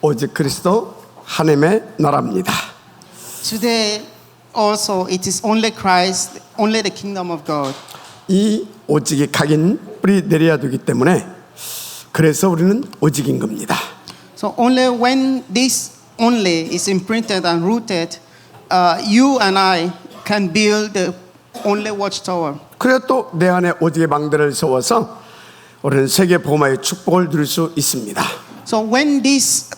오직 그리스도 하나님의 나라입니다. Today also it is only Christ, only the kingdom of God. 이 오직이 각인 뿌리 내려야 되기 때문에 그래서 우리는 오직인 겁니다. So only when this only is imprinted and rooted, you and I can build the only watchtower. 그래야 또 내 안에 오직의 망대를 세워서 우리는 세계 복음화의 축복을 누릴 수 있습니다. So when this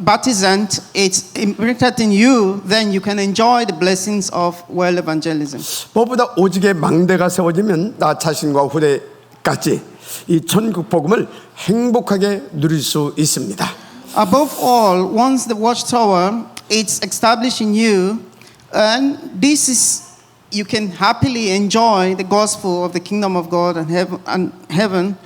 baptism is imprinted in you, then you can enjoy the blessings of world evangelism. 무엇보다 오직의 망대가 세워지면 나 자신과 후대까지 이 천국 복음을 행복하게 누릴 수 있습니다. Above all, once the watchtower is established in you, and this is you can happily enjoy the gospel of the kingdom of God and heaven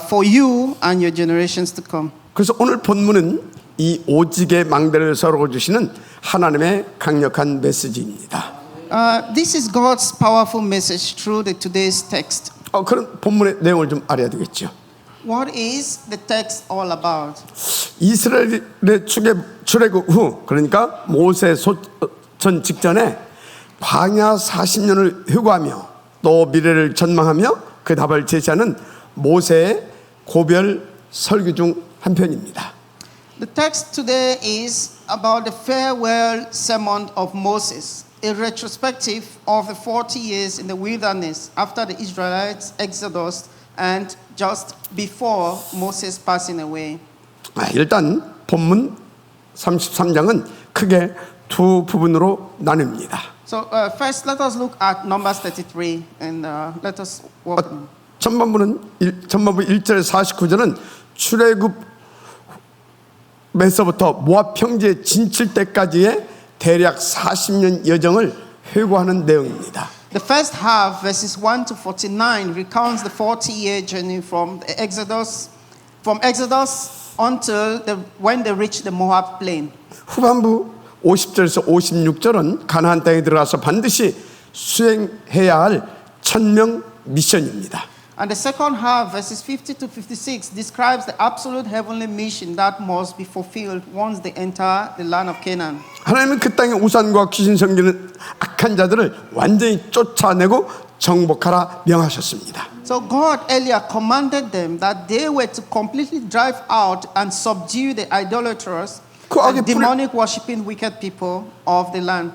for you and your generations to come. 그래서 오늘 본문은 이 오직의 망대를 세워 주시는 하나님의 강력한 메시지입니다. This is God's powerful message through today's text. 그런 본문의 내용을 좀 알아야 되겠죠. What is the text all about? 이스라엘의 출애굽 후, 그러니까 모세 소천 직전에 광야 40년을 회고하며 또 미래를 전망하며 그 답을 제시하는 모세의 고별 설교 중 한 편입니다. The text today is about the farewell sermon of Moses, a retrospective of the 40 years in the wilderness after the Israelites' exodus and just before Moses passing away. 일단 본문 33장은 크게 두 부분으로 나뉩니다. So first let us look at Numbers 33 and let us walk. 전반부 1절 49절은 출애굽에서부터 모압 평지에 진칠 때까지의 대략 40년 여정을 회고하는 내용입니다. The first half, verses 1 to 49, recounts the 40-year journey from Exodus until when they reached the Moab plain. 후반부 50절에서 56절은 가나안 땅에 들어가서 반드시 수행해야 할 천명 미션입니다. And the second half, verses 50 to 56, describes the absolute heavenly mission that must be fulfilled once they enter the land of Canaan. 하나님은 그 땅의 우상과 귀신 섬기는 악한 자들을 완전히 쫓아내고 정복하라 명하셨습니다. So God earlier commanded them that they were to completely drive out and subdue the idolaters and demonic worshiping wicked people of the land.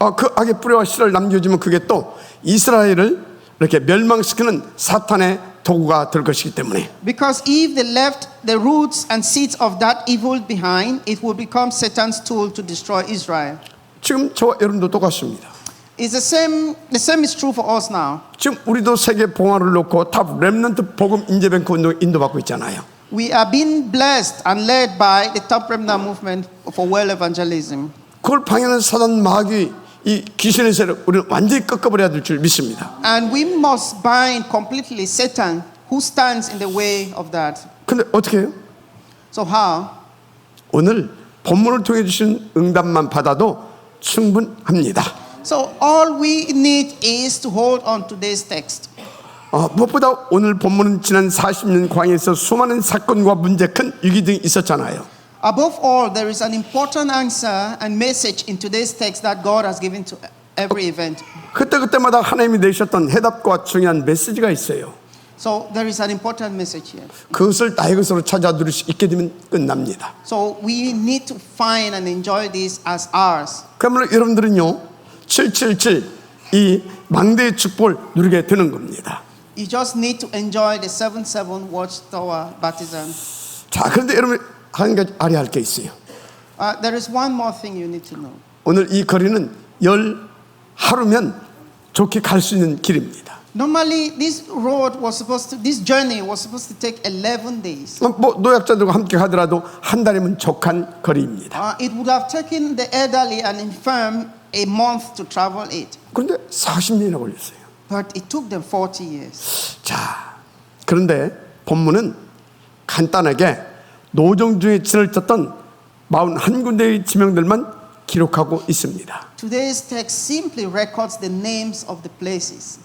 그 악의 뿌리와 씨를 남겨주면 그게 또 이스라엘을 이렇게 멸망시키는 사탄의 도구가 될 것이기 때문에. Because if they left the roots and seeds of that evil behind, it will become Satan's tool to destroy Israel. 지금 저와 여러분도 똑같습니다. It's the same is true for us now. 지금 우리도 세계 봉화를 놓고 탑 렘넌트 복음 인재뱅크 운동 인도받고 있잖아요. We are being blessed and led by the Top Remnant movement for world evangelism. 그걸 방해하는 사단 마귀 이 귀신의 세력 우리는 완전히 꺾어버려야 될 줄 믿습니다. And we must bind completely Satan who stands in the way of that. 근데 어떻게 해요? So how? 오늘 본문을 통해 주신 응답만 받아도 충분합니다. So all we need is to hold on to this text. 무엇보다 오늘 본문은 지난 40년 광야에서 수많은 사건과 문제, 큰 위기 등이 있었잖아요. Above all, there is an important answer and message in today's text that God has given to every event. 그때마다 하나님이 내셨던 해답과 중요한 메시지가 있어요. So there is an important message here. 그것을 나의 것으로 찾아 누릴 수 있게 되면 끝납니다. So we need to find and enjoy this as ours. 그러면 여러분들은요 777 이 망대의 축복을 누리게 되는 겁니다. You just need to enjoy the 7-7 watchtower baptism. 자, 그런데 여러분 한 가지 알아야 할 게 있어요. There is one more thing you need to know. 오늘 이 거리는 10하루면 좋게 갈 수 있는 길입니다. Normally, this journey was supposed to take 11 days. 뭐 노약자들과 함께 하더라도 한 달이면 족한 거리입니다. It would have taken the elderly and infirm a month to travel it. 그런데 40년이나 걸렸어요. But it took them 40 years. 자, 그런데 본문은 간단하게 노정중에 진을 쳤던 41군데의 지명들만 기록하고 있습니다. Today's text simply records the names of the places.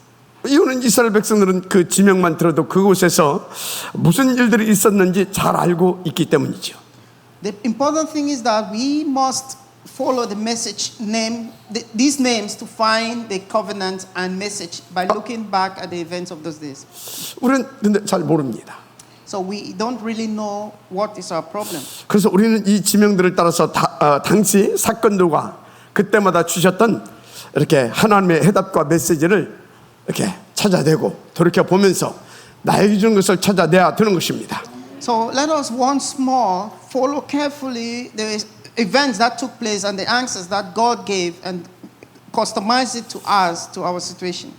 이유는 이스라엘 백성들은 그 지명만 들어도 그곳에서 무슨 일들이 있었는지 잘 알고 있기 때문이죠. The important thing is that we must follow the message name, these names to find the covenant and message by looking back at the events of those days. 우리는 근데 잘 모릅니다. So we don't really know what is our problem. 그래서 우리는 이 지명들을 따라서 당시 사건들과 그때마다 주셨던 이렇게 하나님의 해답과 메시지를 이렇게 찾아내고 돌이켜 보면서 나에게 주는 것을 찾아내야 되는 것입니다. So let us once more follow carefully the events that took place and the answers that God gave and customize it to us, to our situation.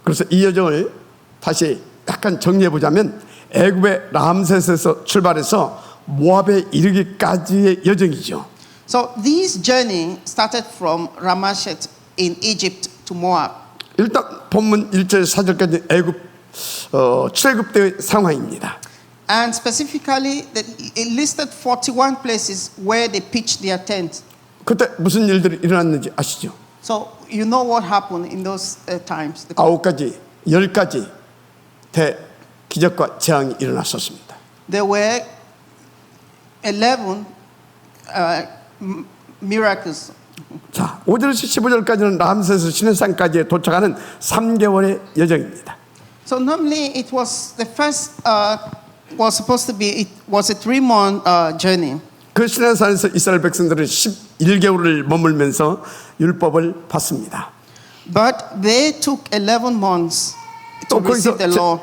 그래서 이 여정을 다시 약간 정리해 보자면 애굽의 람셋에서 출발해서 모압에 이르기까지의 여정이죠. So this journey started from Ramesses in Egypt to Moab. 일단 본문 1절 4절까지 애굽 출애굽 때의 상황입니다. And specifically, it listed 41 places where they pitched their tent. 그때 무슨 일들이 일어났는지 아시죠? So you know what happened in those times. 9가지, 10가지 대 기적과 재앙이 일어났었습니다. There were 11 miracles. 자, 5절에서 15절까지는 람셋에서 시내산까지 도착하는 3개월의 여정입니다. So normally it was the first was supposed to be, it was a 3-month journey. 그 시내산에서 이스라엘 백성들은 11개월을 머물면서 율법을 받습니다. But they took 11 months to 또 거기서 receive the law.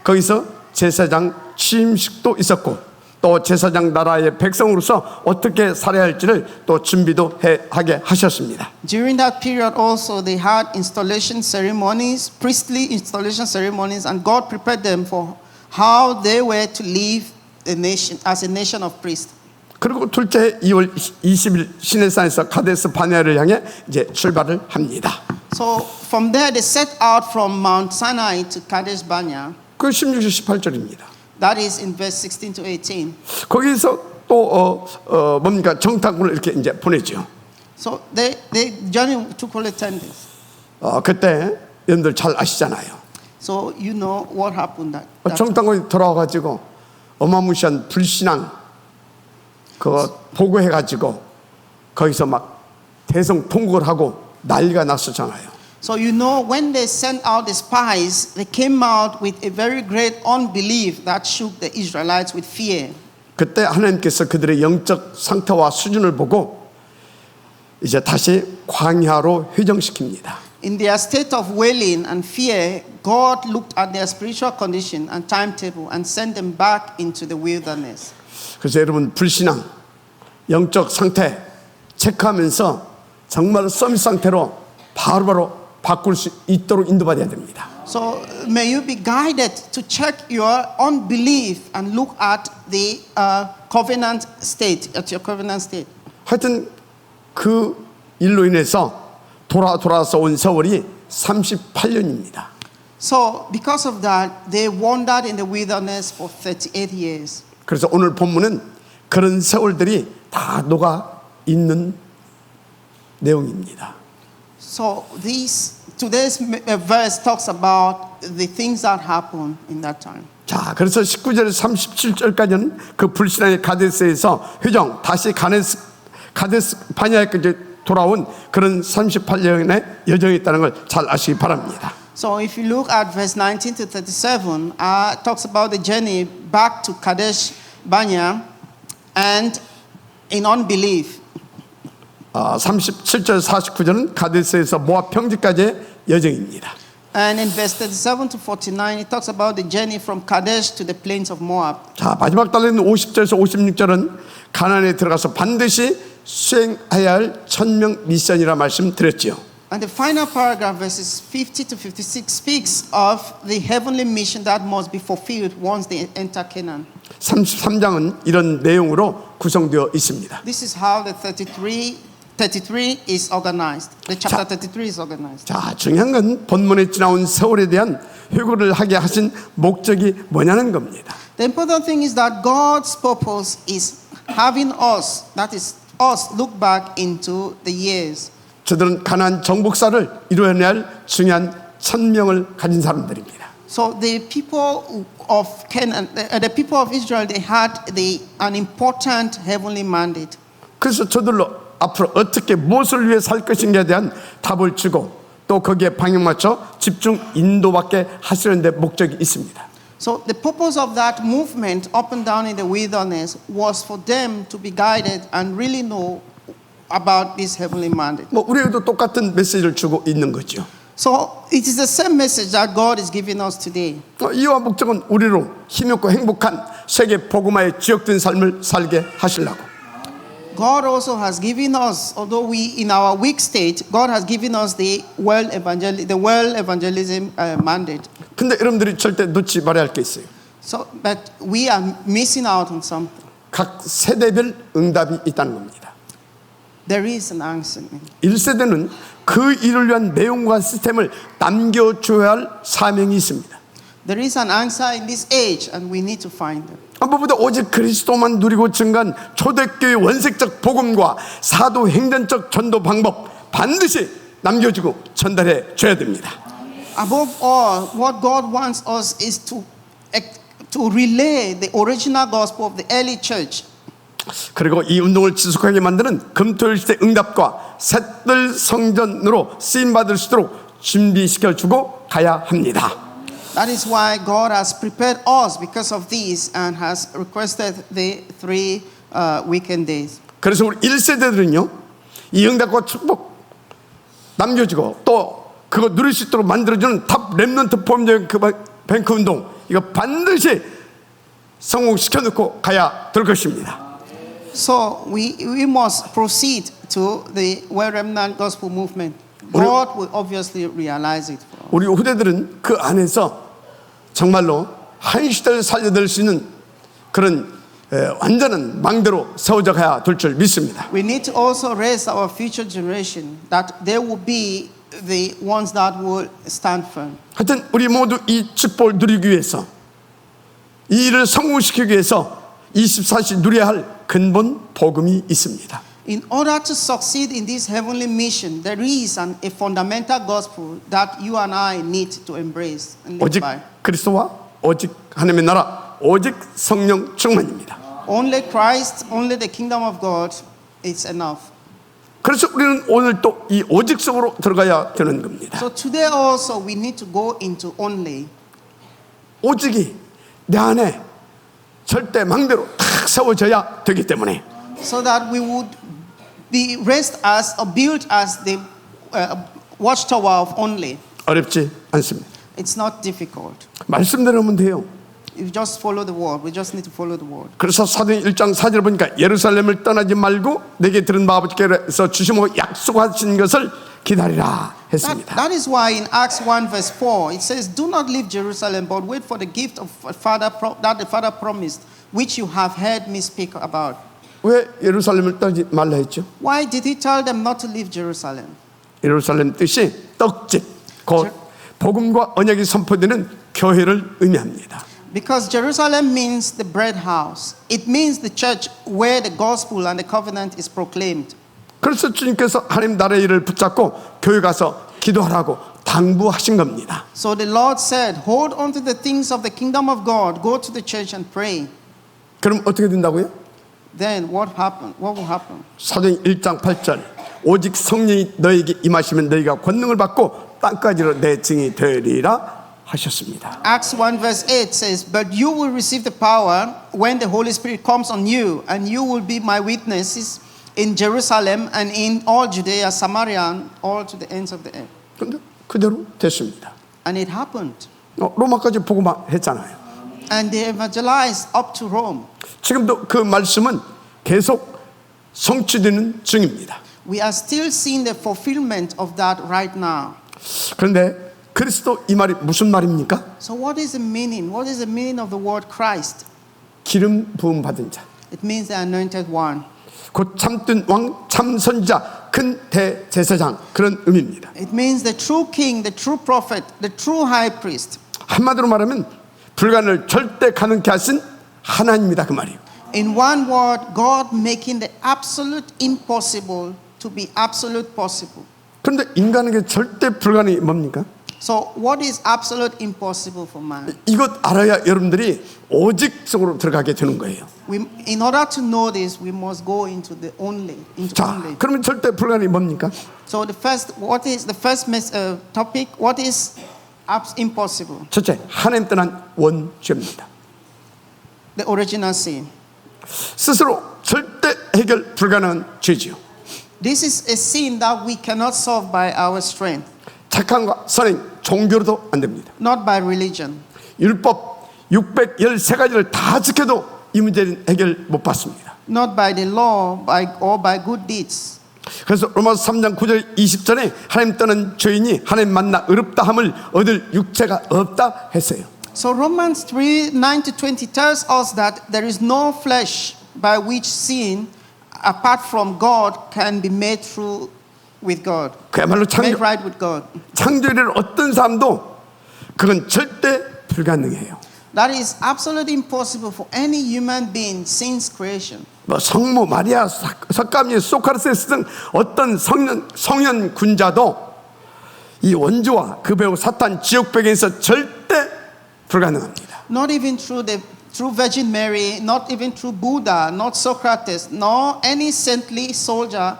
거기서 제사장 취임식도 있었고 또 제사장 나라의 백성으로서 어떻게 살아야 할지를 또 준비도 하게 하셨습니다. During that period also they had installation ceremonies, priestly installation ceremonies, and God prepared them for how they were to live a nation as a nation of priests. 그리고 둘째 2월 20일 시내산에서 카데스 바네아를 향해 이제 출발을 합니다. So from there they set out from Mount Sinai to Kadesh Barnea. 그 16절 18절입니다. That is in verse 16 to 18. 거기서 또 뭡니까 정탐꾼을 이렇게 이제 보내죠. So the journey took only 10 days. 그때 여러분들 잘 아시잖아요. So you know what happened that 정탐꾼이 돌아와가지고 어마무시한 불신앙 그거 보고해가지고 거기서 막 대성통곡을 하고 난리가 났었잖아요. So you know when they sent out the spies, they came out with a very great unbelief that shook the Israelites with fear. 그때 하나님께서 그들의 영적 상태와 수준을 보고 이제 다시 광야로 회정시킵니다. In their state of wailing and fear, God looked at their spiritual condition and timetable and sent them back into the wilderness. 그래서 여러분 불신앙, 영적 상태 체크하면서 정말 서밋 상태로 바로바로 바꿀 수 있도록 인도받아야 됩니다. So may you be guided to check your unbelief and look at the covenant state, at your covenant state. 하여튼 그 일로 인해서 돌아서 온 세월이 38년입니다. So because of that, they wandered in the wilderness for 38 years. 그래서 오늘 본문은 그런 세월들이 다 녹아 있는 내용입니다. So today's verse talks about the things that happened in that time. 자, 그래서 19절 37절까지는 그 불신앙의 가데스에서 회정 다시 가데스 바네아까지 돌아온 그런 38년의 여정이 있다는 걸 잘 아시기 바랍니다. So if you look at verse 19 to 37, talks about the journey back to Kadesh Barnea and in unbelief. 37절 49절은 가데스에서 모압 평지까지의 여정입니다. And in verse 37 to 49, it talks about the journey from Kadesh to the plains of Moab. 자, 마지막 달에는 50절에서 56절은 가나안에 들어가서 반드시 수행해야 할 천명 미션이라 말씀드렸지요. And the final paragraph, verses 50 to 56, speaks of the heavenly mission that must be fulfilled once they enter Canaan. 33장은 이런 내용으로 구성되어 있습니다. This is how the 33 is organized. The chapter 33 is organized. 자, 중요한 건 본문에 지나온 세월에 대한 회고를 하게 하신 목적이 뭐냐는 겁니다. The important thing is that God's purpose is having us, that is us, look back into the years. 저들은 가나안 정복사를 이루어내야 할 중요한 천명을 가진 사람들입니다. So the people of Canaan, the people of Israel, they had an important heavenly mandate. 그래서 저들로 앞으로 어떻게 무엇을 위해 살 것인가에 대한 답을 주고 또 거기에 방향 맞춰 집중 인도받게 하시는 데 목적이 있습니다. So the purpose of that movement up and down in the wilderness was for them to be guided and really know about this heavenly mandate. 뭐 우리에게도 똑같은 메시지를 주고 있는 거죠. So it is the same message that God is giving us today. 이와 목적은 우리로 힘있고 행복한 세계 복음화의 지역된 삶을 살게 하시려고. God also has given us, although we in our weak state, God has given us the world evangelism mandate. 근데 여러분들이 절대 놓지 말아야 할 게 있어요. So, but we are missing out on something. 각 세대별 응답이 있다는 겁니다. There is an answer. 1세대는 그 일을 위한 내용과 시스템을 남겨줘야 할 사명이 있습니다. There is an answer in this age, and we need to find them. 무엇보다 오직 그리스도만 누리고 증가한 초대교회 원색적 복음과 사도 행전적 전도 방법 반드시 남겨주고 전달해 줘야 됩니다. Above all, what God wants us is to relay the original gospel of the early church. 그리고 이 운동을 지속하게 만드는 금토일 시대 응답과 셋들 성전으로 쓰임 받을 수 있도록 준비시켜 주고 가야 합니다. That is why God has prepared us because of this and has requested the 3 weekend days. 그래서 우리 1세대들은요 이 응답과 축복 남겨주고 또 그거 누릴 수 있도록 만들어주는 탑 렘넌트 포럼적 뱅크 운동 이거 반드시 성공시켜 놓고 가야 될 것입니다. So we must proceed to the Well Remnant Gospel Movement. God will obviously realize it for us. 우리 후대들은 그 안에서 정말로 한 시대를 살려낼 수 있는 그런 완전한 망대로 세워져 가야 될 줄 믿습니다. We need to also raise our future generation that they will be the ones that will stand firm. 하여튼 우리 모두 이 축복을 누리기 위해서 이 일을 성공시키기 위해서 24시 누려야 할 근본 복음이 있습니다. In order to succeed in this heavenly mission, there is a fundamental gospel that you and I need to embrace and live 오직 by. 그리스도와 오직 하나님의 나라 오직 성령 충만입니다. Only Christ, only the kingdom of God is enough. 그래서 우리는 오늘 또 이 오직 속으로 들어가야 되는 겁니다. So today also we need to go into only. 오직이 내 안에 절대 망대로 탁 세워져야 되기 때문에 So that we would be raised as or built as the watchtower of only. 어렵지 않습니다. It's not difficult. 말씀대로면 돼요. You just follow the word. We just need to follow the word. 그래서 사도행 1장 4절을 보니까 예루살렘을 떠나지 말고 내게 들은 바 아버지께서 주시고 약속하신 것을 기다리라 했습니다. That is why in Acts 1 verse 4 it says, "Do not leave Jerusalem, but wait for the gift of that the Father promised, which you have heard me speak about." 왜 예루살렘을 떠나지 말라 했죠? Why did he tell them not to leave Jerusalem? 예루살렘 뜻이 떡집, 곧 복음과 언약이 선포되는 교회를 의미합니다. Because Jerusalem means the bread house. It means the church where the gospel and the covenant is proclaimed. 그래서 주님께서 하나님 나라의 일을 붙잡고 교회 가서 기도하라고 당부하신 겁니다. So the Lord said, "Hold on to the things of the kingdom of God. Go to the church and pray." 그럼 어떻게 된다고요? Then what happened? What will happen? 사도행 1장 8절 오직 성령이 너에게 임하시면 너희가 권능을 받고 땅까지로 내 증이 되리라 하셨습니다. Acts 1 verse 8 says, "But you will receive the power when the Holy Spirit comes on you, and you will be my witnesses in Jerusalem and in all Judea, Samaria, and all to the ends of the earth." 그런데 그대로 됐습니다. And it happened. 로마까지 복음화 했잖아요. And they evangelized up to Rome. 지금도 그 말씀은 계속 성취되는 중입니다. We are still seeing the fulfillment of that right now. 그런데 그리스도 이 말이 무슨 말입니까? So what is the meaning? What is the meaning of the word Christ? 기름 부음 받은 자, It means the anointed one. 곧 참된 왕, 참선자, 큰 대제사장 그런 의미입니다. It means the true king, the true prophet, the true high priest. 한마디로 말하면 불가능을 절대 가능케 하신 하나님이다 그 말이에요. In one word, God making the absolute impossible to be absolute possible. 그런데 인간에게 절대 불가능이 뭡니까? So what is absolute impossible for man? 이것 알아야 여러분들이 오직 속으로 들어가게 되는 거예요. In order to know this, we must go into the only. Into 자, only. 그러면 절대 불가능이 뭡니까? So what is the first topic? What is impossible? 첫째, 하나님 떠난 원죄입니다. The original sin. 스스로 절대 해결 불가능한 죄지요. This is a sin that we cannot solve by our strength, 착함과 선행, 종교로도 안 됩니다. not by religion. 율법 613가지를 다 지켜도 이 문제는 해결 못 받습니다. Not by the law, or by good deeds. 그래서 로마서 3장 9절 20절에 하나님 떠난 죄인이 하나님 만나 의롭다함을 얻을 육체가 없다 했어요. So Romans 3:9-20 tells us that there is no flesh by which sin, apart from God, can be made through with God. 그야말로 Made right with God. 창조일을 어떤 사람도 그건 절대 불가능해요. That is absolutely impossible for any human being since creation. 뭐 성모 마리아, 석가모니, 소크라테스 등 어떤 성현 군자도 이 원죄와 그 배우 사탄 지옥배경에서 절대 불가능합니다. Not even through Virgin Mary, not even through Buddha, not Socrates, nor any saintly soldier,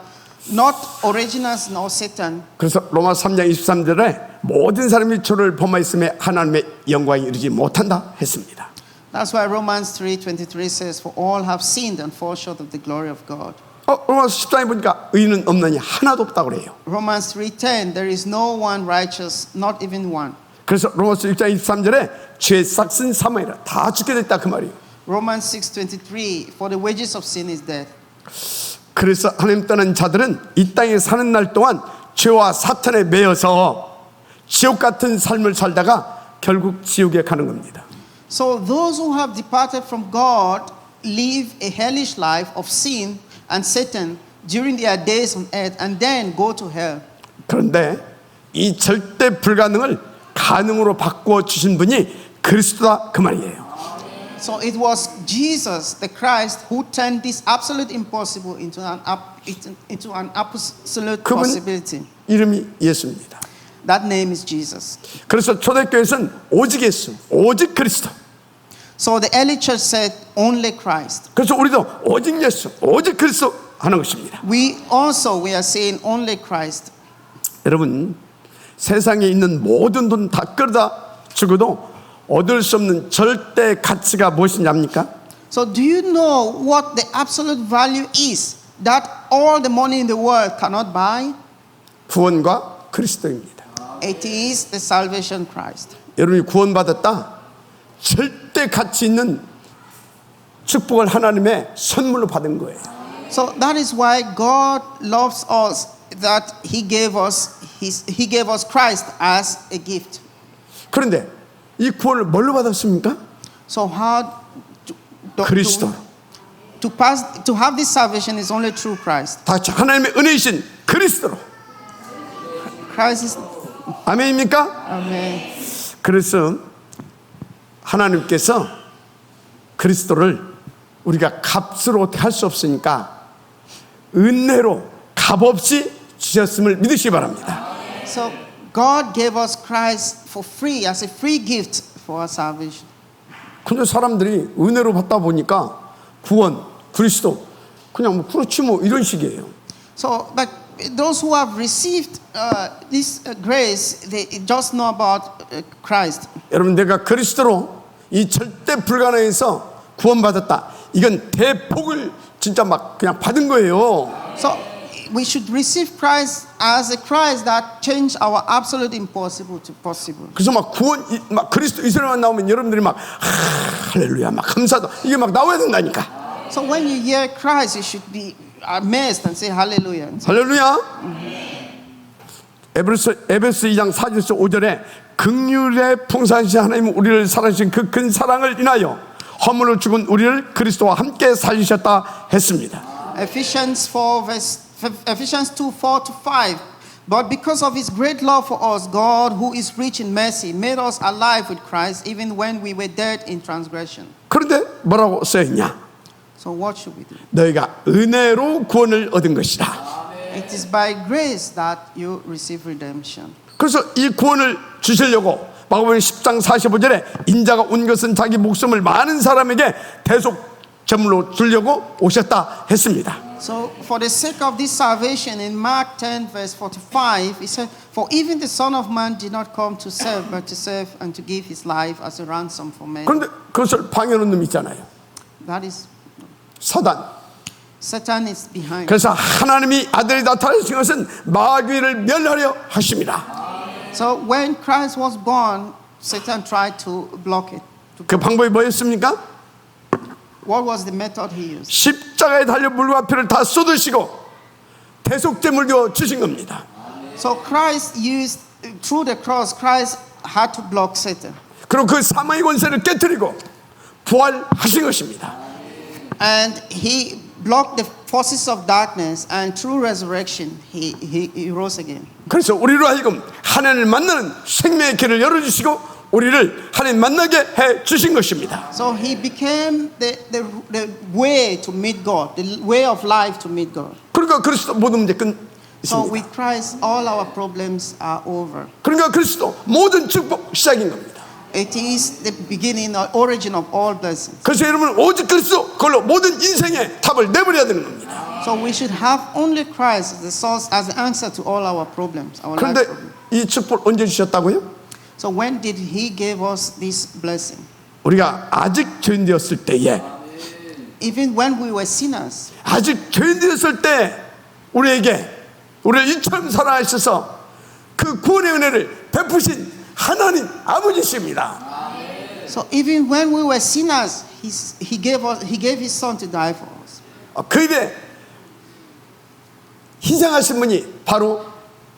not originals, nor Satan. 그래서 로마 3장 23절에 모든 사람이 죄를 범하였음에 하나님의 영광에 이르지 못한다 했습니다. That's why Romans 3:23 says, "For all have sinned and fall short of the glory of God." 로마서 14장에 보니까 의인은 없느니 하나도 없다고 그래요. Romans 3:10, "There is no one righteous, not even one." 그래서 로마서 6장 23절에 죄 싹슨 사망이라 다 죽게 됐다 그 말이에요. Romans 6:23, "For the wages of sin is death." 그래서 하나님 떠난 자들은 이 땅에 사는 날 동안 죄와 사탄에 매여서 지옥 같은 삶을 살다가 결국 지옥에 가는 겁니다. So those who have departed from God live a hellish life of sin and Satan during their days on earth and then go to hell. 그런데 이 절대 불가능을 가능으로 바꾸어 주신 분이 그리스도다 그 말이에요. So it was Jesus, the Christ, who turned this absolute impossible into an absolute 그분 possibility. 이름이 예수입니다. That name is Jesus. 그래서 초대교회에서는 오직 예수, 오직 그리스도. So the early church said only Christ. 그래서 우리도 오직 예수, 오직 그리스도 하는 것입니다. We are saying only Christ. 여러분 세상에 있는 모든 돈 다 끌어다 주고도 얻을 수 없는 절대 가치가 무엇인지 압니까? So do you know what the absolute value is that all the money in the world cannot buy? 구원과 그리스도입니다. It is the salvation Christ. 여러분이 구원받았다 절대 가치 있는 축복을 하나님의 선물로 받은 거예요. So that is why God loves us, that He gave us Christ as a gift. 그런데 이 구원을 뭘로 받았습니까? So how 그리스도. to have this salvation is only through Christ. 다 같이 하나님의 은혜이신 그리스도로. Christ is 아멘입니까? Amen. 그래서 하나님께서 그리스도를 우리가 값으로 어떻게 할 수 없으니까 은혜로 값없이 주셨음을 믿으시기 바랍니다. So God gave us Christ for free, as a free gift for our salvation. 근데 사람들이 은혜로 받다 보니까 구원, 그리스도 그냥 뭐 그렇지 뭐 이런 식이에요. So like those who have received this grace, they just know about Christ. 여러분 내가 그리스도로 이 절대 불가능해서 구원받았다. 이건 대폭을 진짜 막 그냥 받은 거예요. So we should receive Christ as a Christ that changed our absolute impossible to possible. 그래서 막 구원 막 그리스도 이 소리만 나오면 여러분들이 막 할렐루야 막 감사도 이게 막 나와야 된다니까. So when you hear Christ, you should be amazed and say hallelujah. 할렐루야. 에베소 2장 4절에서 5절에 긍휼의 풍성하신 하나님은 우리를 사랑하신 그 큰 사랑을 인하여 허물로 죽은 우리를 그리스도와 함께 살리셨다 했습니다. Ephesians 2:4-5. But because of His great love for us, God, who is rich in mercy, made us alive with Christ, even when we were dead in transgression. 그런데 뭐라고 써있냐? So what should we do? 너희가 은혜로 구원을 얻은 것이다. It is by grace that you receive redemption. 그래서 이 구원을 주시려고 마가복음 10장 45절에 인자가 온 것은 자기 목숨을 많은 사람에게 대속 제물로 주려고 오셨다 했습니다. So for the sake of this salvation, in Mark 10 verse 45, he said, "For even the Son of Man did not come to serve, but to serve and to give his life as a ransom for many." 그런데 그것을 방해하는 놈이 있잖아요. That is, 사단. Satan is behind. 그래서 하나님이 아들이 나타나신 것은 마귀를 멸하려 하십니다. So when Christ was born, Satan tried to block it. 그 방법이 뭐였습니까? What was the method he used? 십자가에 달려 물과 피를 다 쏟으시고 대속제물로 주신 겁니다. So Christ used, through the cross, Christ had to block Satan. 그리고 그 사망의 권세를 깨뜨리고 부활하신 것입니다. And he blocked the forces of darkness, and through resurrection, he rose again. 그래서 우리로 하여금 하나님을 만나는 생명의 길을 열어주시고 우리를 하나님 만나게 해 주신 것입니다. So he became the way to meet God, the way of life to meet God. 그러니까 그리스도 모든 문제 끝 So 있습니다. with Christ, all our problems are over. 그러니까 그리스도 모든 축복 시작인 겁니다. It is the beginning or origin of all blessings. 그래서 여러분 오직 그리스도 그걸로 모든 인생의 답을 내버려야 되는 겁니다. So we should have only Christ as the source, as the answer to all our problems, our life 그런데 problems. 이 축복을 언제 주셨다고요? So when did he give us this blessing? 우리가 아직 죄인 되었을 때에 Even when we were sinners. 아직 죄인 되었을 때 우리에게 우리를 이처럼 사랑하셔서 그 구원의 은혜를 베푸신 하나님 아버지십니다. So even when we were sinners, he gave his son to die for us. 그 일에 희생하신 분이 바로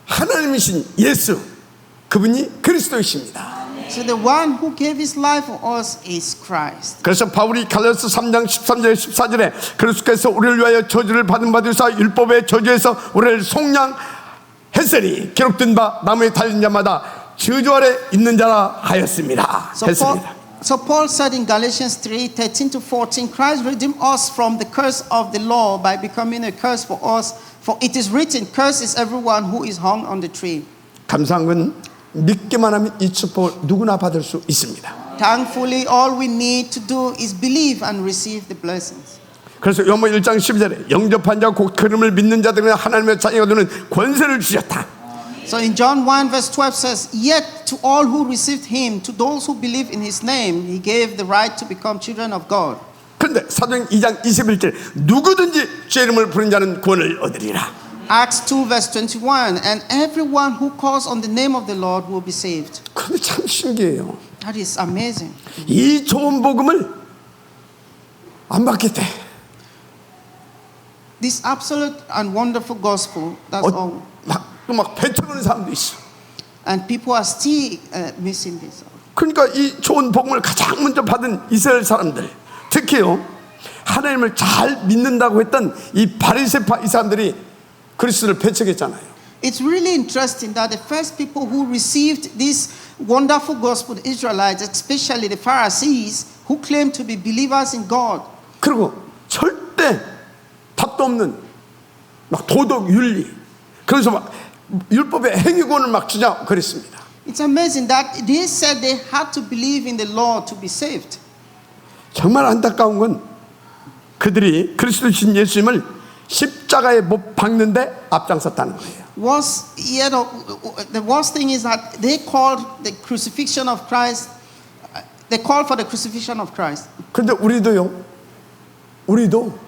하나님이신 예수, 그분이 그리스도이십니다. So the one who gave his life for us is Christ. 그래서 바울이 갈라디아서 3장 13절 14절에 그리스도께서 우리를 위하여 저주를 받은 바 되사 율법의 저주에서 우리를 속량했으니 기록된 바 나무에 달린 자마다 저주 아래 있는 자라 하였습니다. 했습니다. So Paul said in Galatians 3:13-14, Christ redeemed us from the curse of the law by becoming a curse for us. For it is written, "Cursed is everyone who is hung on the tree." 감사한 건 믿기만 하면 이 축복을 누구나 받을 수 있습니다. Thankfully, all we need to do is believe and receive the blessings. 그래서 요한복음 1장 12절에 영접한 자 곧 그름을 믿는 자들은 하나님의 자녀가 되는 권세를 주셨다. So in John 1 verse 12 says, "Yet to all who received him, to those who believe in his name, he gave the right to become children of God." 그런데 사도행 2장 21절 누구든지 주 이름을 부른 자는 구원을 얻으리라. Acts 2 verse 21, "And everyone who calls on the name of the Lord will be saved." 근데 참 신기해요. That is amazing. 이 좋은 복음을 안 받겠대. This absolute and wonderful gospel, that's all. 막 뱉어보는 사람도 있어. And people are still missing this. 그러니까 이 좋은 복음을 가장 먼저 받은 이스라엘 사람들, 특히요 하나님을 잘 믿는다고 했던 이 바리새파 이 사람들이 그리스도를 배척했잖아요. It's really interesting that the first people who received this wonderful gospel, the Israelites, especially the Pharisees, who claimed to be believers in God, 그리고 절대 답도 없는 막 도덕 윤리, 그래서 막 율법의 행위권을 막 주자 그랬습니다. it's amazing that they said they had to believe in the law to be saved. 정말 안타까운 건 그들이 그리스도신 예수님을 십자가에 못 박는데 앞장섰다는 거예요. The worst thing is that they called the crucifixion of Christ. They called for the crucifixion of Christ. 그런데 우리도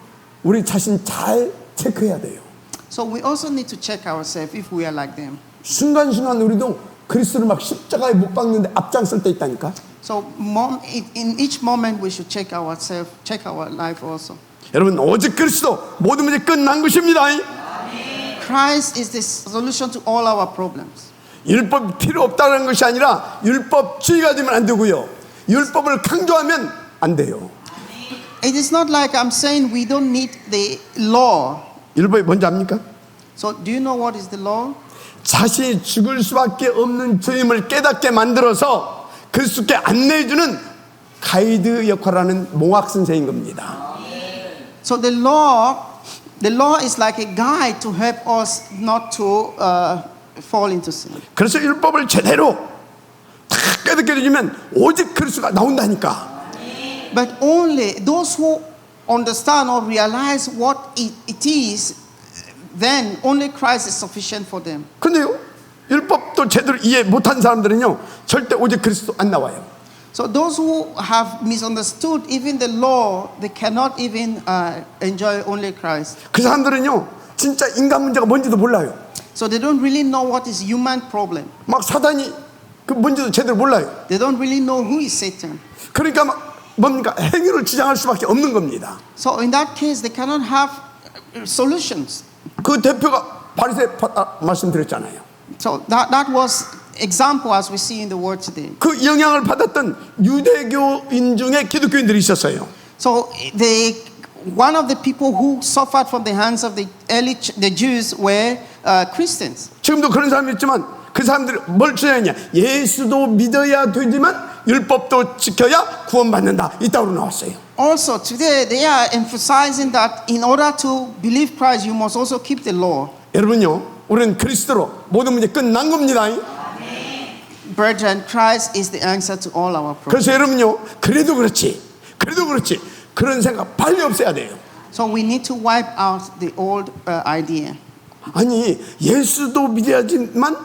우리 자신 잘 체크해야 돼요. So we also need to check ourselves if we are like them. 순간순간 우리도 그리스도를 막 십자가에 못 박는데 앞장설 때 있다니까. So in each moment we should check ourselves, check our life also. 여러분 오직 그리스도 모든 문제 끝난 것입니다. Christ is the solution to all our problems. 율법 필요 없다는 것이 아니라 율법주의가 되면 안 되고요. 율법을 강조하면 안 돼요. It is not like I'm saying we don't need the law. 율법이 뭔지 압니까? So do you know what is the law? 자신이 죽을 수밖에 없는 죄임을 깨닫게 만들어서 그리스도께 안내해주는 가이드 역할을 하는 몽학 선생인 겁니다. So the law is like a guide to help us not to fall into sin. 그래서 율법을 제대로 다 깨닫게 되면 오직 그리스도가 나온다니까. But only those who understand or realize what it is, then only Christ is sufficient for them. 근데요, 율법도 제대로 이해 못한 사람들은요, 절대 오직 그리스도 안 나와요. So those who have misunderstood even the law, they cannot even enjoy only Christ. 그 사람들은요, 진짜 인간 문제가 뭔지도 몰라요. So they don't really know what is human problem. 막 사단이 그 뭔지도 제대로 몰라요. They don't really know who is Satan. 그러니까 막 뭔가 행위를 주장할 수밖에 없는 겁니다. So in that case, they cannot have solutions. 그 대표가 바리새 말씀드렸잖아요. So that was example as we see in the word today. 그 영향을 받았던 유대교인 중에 기독교인들이 있었어요. So one of the people who suffered from the hands of the Jews were Christians. 지금도 그런 사람이 있지만 그 사람들이 뭘 주장했냐? 예수도 믿어야 되지만 율법도 지켜야 구원받는다. 이따로 나왔어요. Also today they are emphasizing that in order to believe Christ, you must also keep the law. 여러분요, 우리는 그리스도로 모든 문제 끝난 겁니다. Brethren, Christ is the answer to all our problems. 그래서 여러분요, 그래도 그렇지 그런 생각 빨리 없애야 돼요. So we need to wipe out the old idea. 아니, 예수도 믿어야지만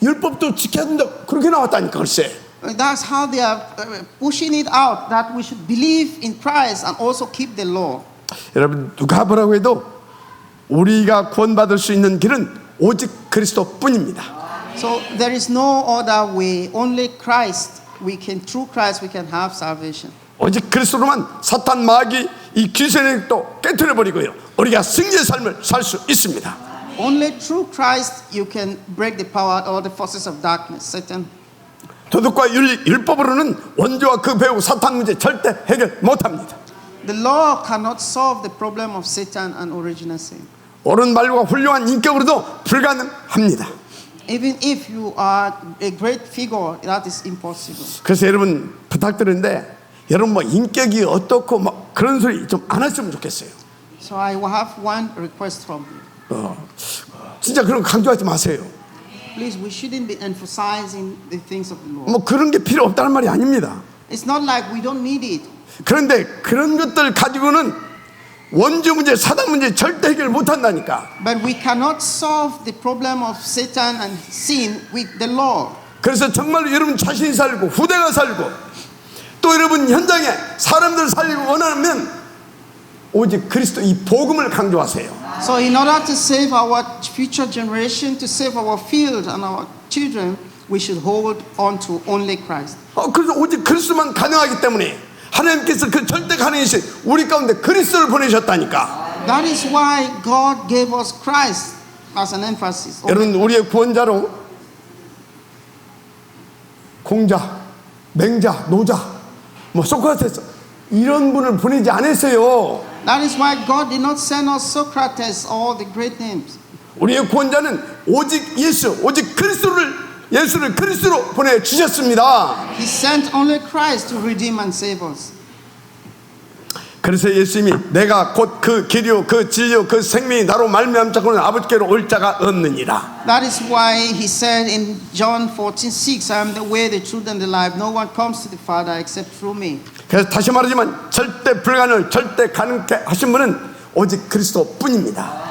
율법도 지켜야 된다. 그렇게 나왔다니까. 글쎄. That's how they are pushing it out, that we should believe in Christ and also keep the law. 여러분, 누가 뭐라고 해도 우리가 구원받을 수 있는 길은 오직 그리스도뿐입니다. So there is no other way. Only Christ. Through Christ we can have salvation. 오직 그리스도로만 사탄 마귀 이 귀신을 깨트려 버리고요, 우리가 승리의 삶을 살 수 있습니다. Only through Christ you can break the power or the forces of darkness, Satan. 도덕과 율법으로는 원죄와 그 배후 사탄 문제 절대 해결 못합니다. The law cannot solve the problem of Satan and original sin. 옳은 말과 훌륭한 인격으로도 불가능합니다. Even if you are a great figure, that is impossible. 그래서 여러분 부탁드리는데, 여러분 뭐 인격이 어떻고 뭐 그런 소리 좀 안 했으면 좋겠어요. So I will have one request from you. 진짜 그런 거 강조하지 마세요. Please, we shouldn't be emphasizing the things of the law. 뭐 그런 게 필요 없다는 말이 아닙니다. It's not like we don't need it. 그런데 그런 것들 가지고는 원죄 문제, 사단 문제 절대 해결 못한다니까. But we cannot solve the problem of Satan and sin with the law. 그래서 정말로 여러분 자신이 살고 후대가 살고 또 여러분 현장에 사람들 살리고 원하면 오직 그리스도 이 복음을 강조하세요. So in order to save our future generation, to save our field and our children, we should hold on to only Christ. 그래서 오직 그리스도만 가능하기 때문에 하나님께서 그 절대 가능이신 우리 가운데 그리스도를 보내셨다니까. That is why God gave us Christ as an emphasis. 여러분, 우리의 구원자로 공자, 맹자, 노자, 뭐 소크라테스 이런 분을 보내지 않았어요. That is why God did not send us Socrates or the great names. 우리의 구원자는 오직 예수, 오직 예수를 그리스도로 보내주셨습니다. He sent only Christ to redeem and save us. 그래서 예수님이 내가 곧 그 길이요 그 진리요 그 생명이 나로 말미암자고는 아버지께로 올 자가 없느니라. That is why he said in John 14:6, I am the way, the truth, and the life. No one comes to the Father except through me. 그래서 다시 말하지만 절대 불가능을 절대 가능케 하신 분은 오직 그리스도뿐입니다.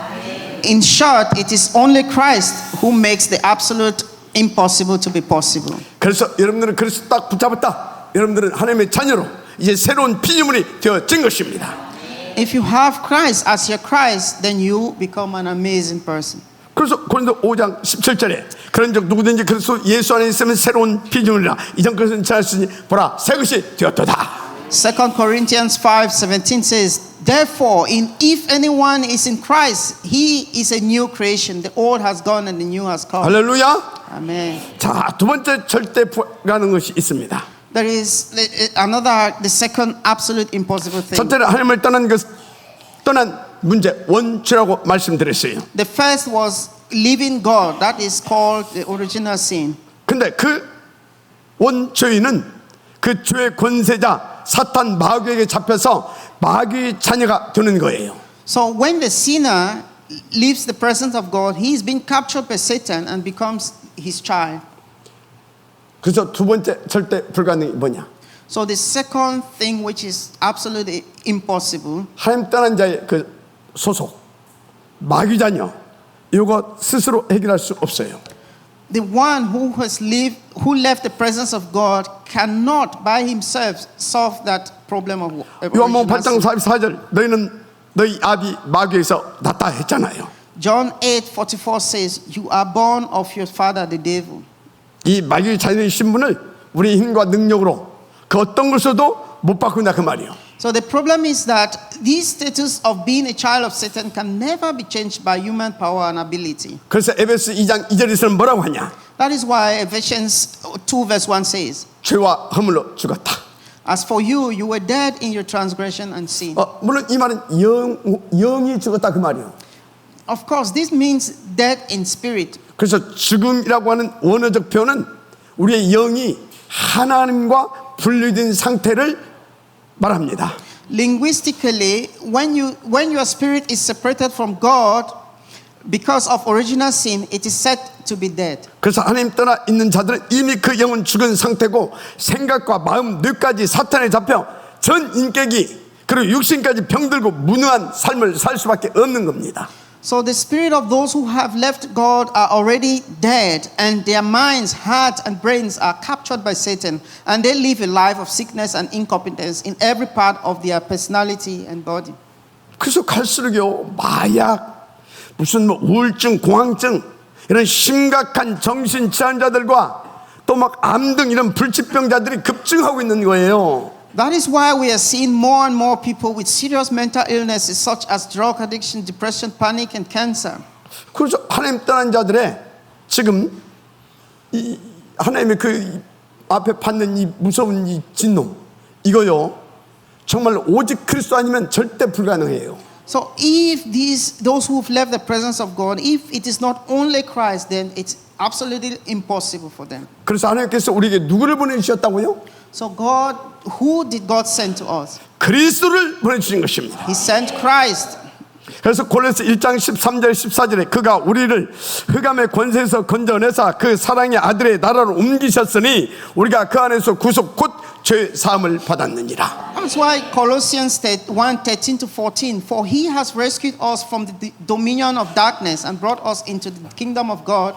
In short, it is only Christ who makes the absolute impossible to be possible. 그래서 여러분들은 그리스도 딱 붙잡았다. 여러분들은 하나님의 자녀로 이제 새로운 피조물이 되어진 것입니다. If you have Christ as your Christ, then you become an amazing person. 그래서 고린도 5장 17절에 그런즉 누구든지 그리스도 예수 안에 있으면 새로운 피조물이라 이전 것은 지났으니 보라 새 것이 되었도다. 2 Corinthians 5:17 says, therefore, if anyone is in Christ, he is a new creation. The old has gone and the new has come. 할렐루야. Amen. 자, 두 번째 절대 불가능한 것이 있습니다. There is the second absolute impossible thing. 첫째는 하나님을 떠난 문제 원죄라고 말씀드렸어요. The first was leaving God. That is called the original sin. 근데 그 원죄인은 그 죄의 권세자 사탄 마귀에게 잡혀서 마귀 자녀가 되는 거예요. So when the sinner leaves the presence of God, he's been captured by Satan and becomes his child. 그래서 두 번째 절대 불가능이 뭐냐? So the second thing which is absolutely impossible, 하나님 떠난 자의 그 소속, 마귀 자녀, 이거 스스로 해결할 수 없어요. the one who left the presence of God cannot by himself solve that problem of 요한복음 original 8장 sin. 44절 너희는 너희 아비 마귀에서 났다 했잖아요. John 8:44 says, "You are born of your father the devil." 이 마귀의 자녀의 신분을 우리 힘과 능력으로 그 어떤 것으로도 못 바꾼다 그 말이에요. So the problem is that this status of being a child of Satan can never be changed by human power and ability. 그래서 에베소 2장 2절에서는 뭐라고 하냐? That is why Ephesians 2 verse 1 says, 죄와 허물로 죽었다. "As for you, you were dead in your transgression and sin." 물론 이 말은 영이 죽었다 그 말이에요. Of course, this means dead in spirit. 그래서 죽음이라고 하는 원어적 표현은 우리의 영이 하나님과 분리된 상태를 말합니다. Linguistically, when your spirit is separated from God because of original sin, it is said to be dead. 그래서 하나님 떠나 있는 자들은 이미 그 영은 죽은 상태고 생각과 마음, 뇌까지 사탄에 잡혀 전 인격이 그리고 육신까지 병들고 무능한 삶을 살 수밖에 없는 겁니다. So the spirit of those who have left God are already dead, and their minds, hearts, and brains are captured by Satan, and they live a life of sickness and incompetence in every part of their personality and body. 그래서 갈수록요 마약, 무슨 뭐 우울증, 공황증 이런 심각한 정신 질환자들과 또 막 암 등 이런 불치병자들이 급증하고 있는 거예요. That is why we are seeing more and more people with serious mental illnesses such as drug addiction, depression, panic, and cancer. 그래서 하나님 떠난 자들의 지금 이 하나님의 그 앞에 받는 이 무서운 이 진노 이거요 정말 오직 그리스도 아니면 절대 불가능해요. So if those who have left the presence of God, if it is not only Christ, then it's absolutely impossible for them. 그래서 하나님께서 우리에게 누구를 보내주셨다고요? So who did God send to us? 그리스도를 보내주신 것입니다. He sent Christ. 그래서 골로새 1장 13절 14절에 그가 우리를 흑암의 권세에서 건져내사 그 사랑의 아들의 나라로 옮기셨으니 우리가 그 안에서 구속 곧 죄 사함을 받았느니라. That's why Colossians 1:13-14, for he has rescued us from the dominion of darkness and brought us into the kingdom of God.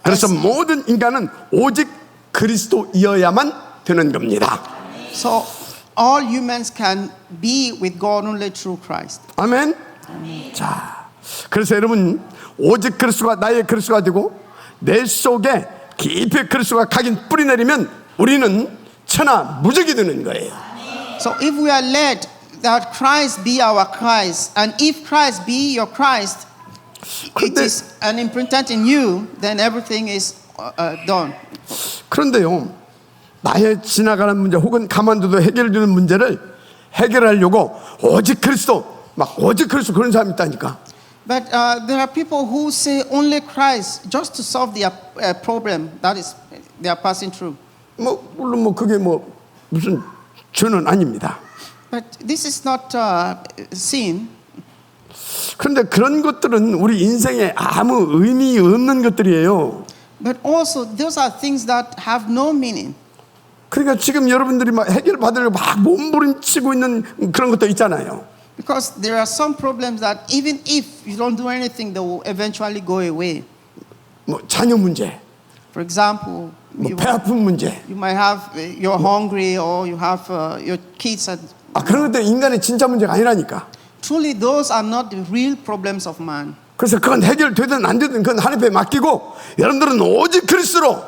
그래서 모든 인간은 오직 그리스도이어야만 되는 겁니다. So all humans can be with God only through Christ. 아멘. 자, 그래서 여러분 오직 그리스도가 나의 그리스도가 되고 내 속에 깊이 그리스도가 각인 뿌리 내리면 우리는 천하 무적이 되는 거예요. So if we are led that Christ be our Christ, and if Christ be your Christ, it is an imprinted in you, then everything is done. 그런데요, 나의 지나가는 문제 혹은 가만둬도 해결되는 문제를 해결하려고 오직 그리스도 막 오직 그리스도 그런 사람이 있다니까. But there are people who say only Christ just to solve their problem that is they are passing through. 뭐 물론 뭐 그게 뭐 무슨 죄는 아닙니다. But this is not sin. 그런데 그런 것들은 우리 인생에 아무 의미 없는 것들이에요. But also those are things that have no meaning. 그러니까 지금 여러분들이 막 해결 받으려고 막 몸부림치고 있는 그런 것도 있잖아요. Because there are some problems that even if you don't do anything, they will eventually go away. 뭐 자녀 문제, For example, 뭐 배 아픈 문제. you might have you're hungry or you have your kids. 그런 것들 인간의 진짜 문제가 아니라니까. Truly, those are not the real problems of man. 그래서 그건 해결되든 안 되든 그건 하나님 앞에 맡기고 여러분들은 오직 그리스도로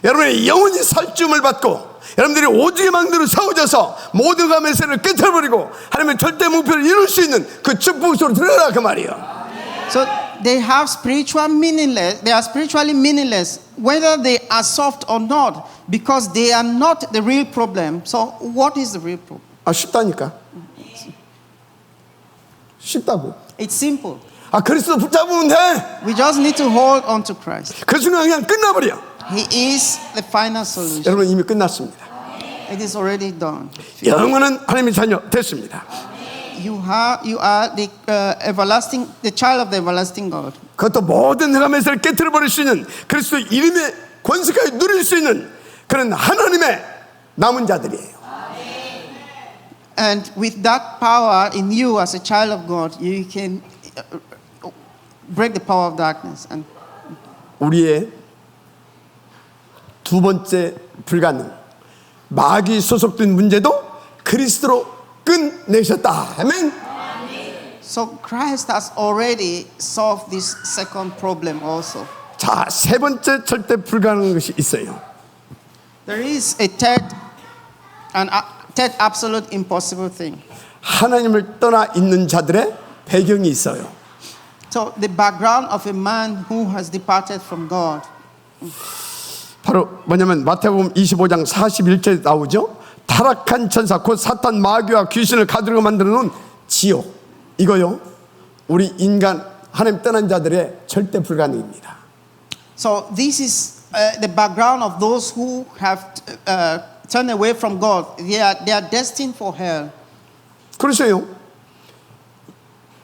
여러분의 영원히 살 줌을 받고 여러분들이 오직의 망대로 세워져서 모든 감의 세를 깨트려버리고 하나님의 절대 목표를 이룰 수 있는 그 축복 속으로 들어가라 그 말이에요. So they have spiritual meaningless. They are spiritually meaningless, whether they are solved or not, because they are not the real problem. So what is the real problem? 쉽다니까. 쉽다고. It's simple. 그리스도 붙잡으면 돼. We just need to hold on to Christ. 그 순간 그냥 끝나버려. He is the final solution. 여러분 이미 끝났습니다. It is already done. 영원한 하나님의 자녀 됐습니다. you are the the child of the everlasting God. 그것도 모든 흑암에서 깨트려 버릴 수 있는 그리스도 이름의 권세까지 누릴 수 있는 그런 하나님의 남은 자들이에요. And with that power in you as a child of God, you can break the power of darkness. And 우리의 두 번째 불가능 마귀 소속된 문제도 그리스도로 끝내셨다. 아멘. so Christ has already solved this second problem also. 자, 세 번째 절대 불가능한 것이 있어요. There is a third absolute impossible thing. 하나님을 떠나 있는 자들의 배경이 있어요. So the background of a man who has departed from God. 바로 뭐냐면 마태복음 25장 41절에 나오죠. 타락한 천사 곧 사탄 마귀와 귀신을 가두려고 만들어 놓은 지옥. 이거요. 우리 인간 하나님 떠난 자들의 절대 불가능입니다. So this is the background of those who have turned away from God. They are destined for hell. 그래서요.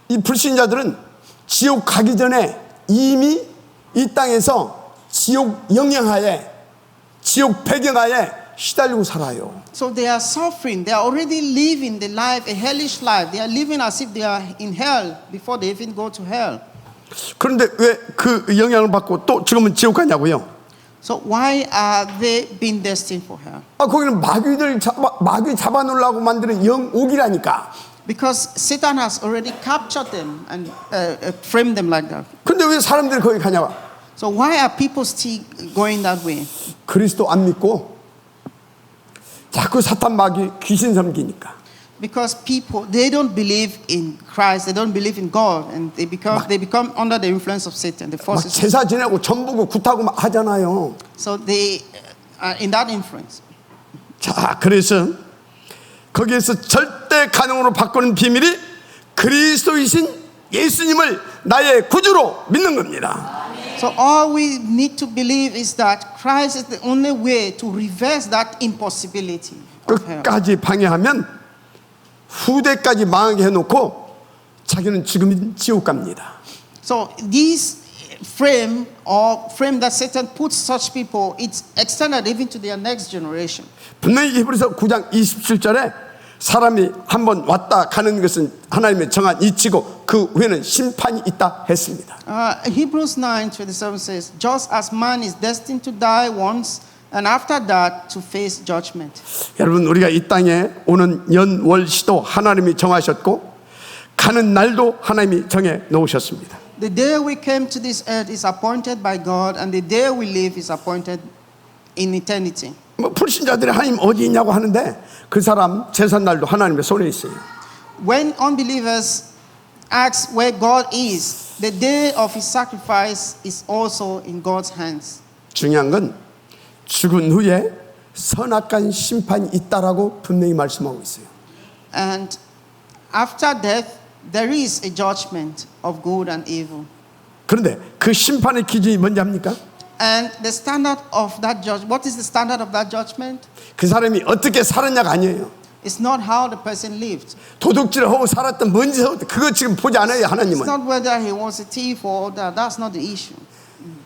이 불신자들은 지옥 가기 전에 이미 이 땅에서 지옥 영향하에 지옥 배경하에 시달리고 살아요. So they are suffering. They are already living the life, a hellish life. They are living as if they are in hell before they even go to hell. 그런데 왜 그 영향을 받고 또 지금은 지옥 가냐고요? So why are they being destined for hell? 거기는 마귀 잡아놓으려고 만드는 영옥이라니까. Because Satan has already captured them and framed them like that. 근데 왜 사람들이 거기 가냐고? So why are people still going that way? 그리스도 안 믿고 자꾸 사탄 마귀 귀신 섬기니까. Because people, they don't believe in Christ, they don't believe in God, and they become under the influence of Satan, the 막 forces. 제사 지내고 전부고 굿하고 막 하잖아요. So they are in that influence. 자, 그래서 거기에서 절대 가능으로 바꾸는 비밀이 그리스도이신 예수님을 나의 구주로 믿는 겁니다. So all we need to believe is that Christ is the only way to reverse that impossibility of hell. 끝까지 방해하면 후대까지 망하게 해놓고 자기는 지금 지옥 갑니다. So this frame that Satan puts such people, it's extended even to their next generation. 분명히 히브리서 9장 27절에 사람이 한번 왔다 가는 것은 하나님의 정한 이치고 그 후에는 심판이 있다 했습니다. Hebrews 9:27 says, just as man is destined to die once, and after that to face judgment. 여러분, 우리가 이 땅에 오는 연월시도 하나님이 정하셨고 가는 날도 하나님이 정해 놓으셨습니다. The day we came to this earth is appointed by God, and the day we live is appointed in eternity. 불신자들이 하나님 어디 있냐고 하는데 그 사람 제삿날도 하나님의 손에 있어요. When unbelievers ask where God is, the day of his sacrifice is also in God's hands. 중요한 건 죽은 후에 선악간 심판이 있다라고 분명히 말씀하고 있어요. And after death, there is a judgment of good and evil. 그런데 그 심판의 기준이 뭔지 압니까? And the standard of that judgment, what is the standard of that judgment? 그 사람이 어떻게 살았냐가 아니에요. It's not how the person lived. 도둑질을 하고 살았던 뭔지 그거 지금 보지 않아요. It's 하나님은. not whether he was a thief or that. That's not the issue.